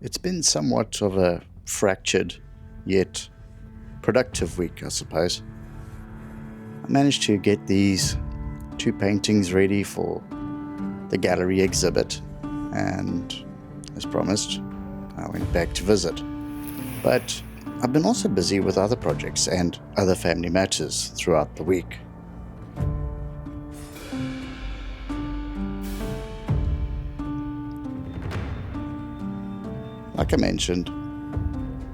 It's been somewhat of a fractured, yet productive week, I suppose. I managed to get these two paintings ready for the gallery exhibit, and as promised, I went back to visit. But I've been also busy with other projects and other family matters throughout the week. Like I mentioned,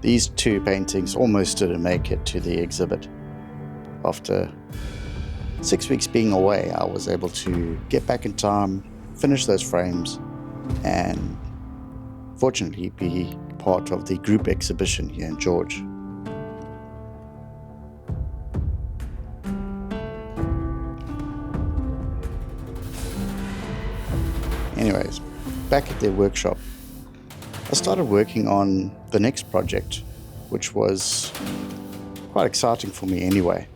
these two paintings almost didn't make it to the exhibit. After 6 weeks being away, I was able to get back in time, finish those frames, and fortunately be part of the group exhibition here in George. Anyways, back at their workshop, I started working on the next project, which was quite exciting for me anyway.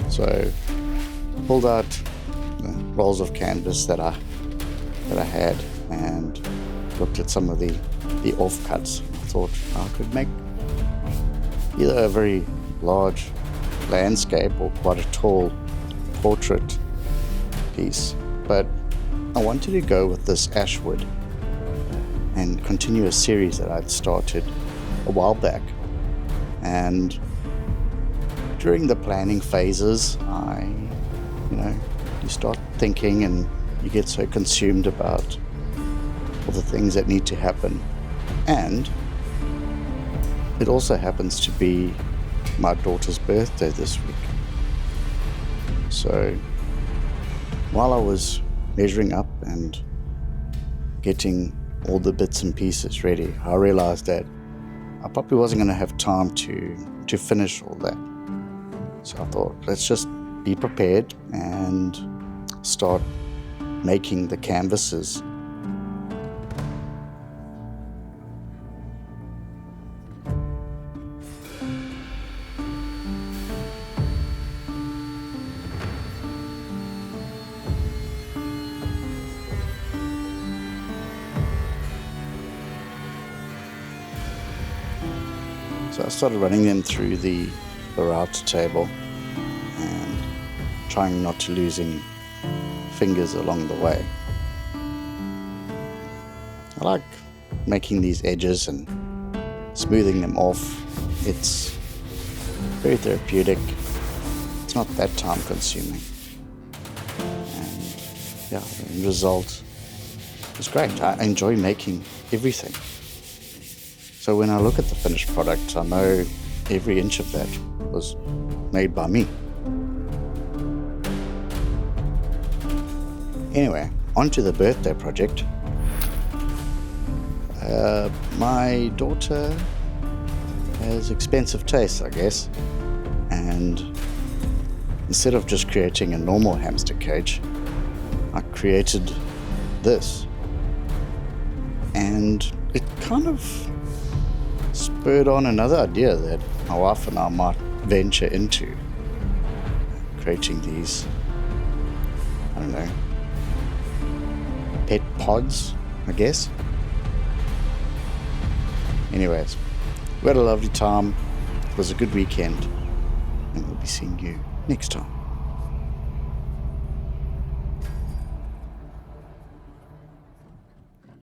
So, pulled out the rolls of canvas that I had and looked at some of the offcuts. I thought I could make either a very large landscape or quite a tall portrait piece, but I wanted to go with this ash wood and continue a series that I'd started a while back. And during the planning phases, you start thinking and you get so consumed about all the things that need to happen. And it also happens to be my daughter's birthday this week. So while I was measuring up and getting all the bits and pieces ready, I realized that I probably wasn't going to have time to finish all that. So I thought, let's just be prepared and start making the canvases. So I started running them through the router table and trying not to lose any fingers along the way. I like making these edges and smoothing them off. It's very therapeutic. It's not that time consuming. And yeah, the end result is great. I enjoy making everything. So when I look at the finished product, I know every inch of that was made by me. Anyway, on to the birthday project. My daughter has expensive tastes, I guess, and instead of just creating a normal hamster cage, I created this. And it kind of spurred on another idea that my wife and I might venture into, creating these, I don't know, pet pods, I guess. Anyways, we had a lovely time. It was a good weekend, and we'll be seeing you next time.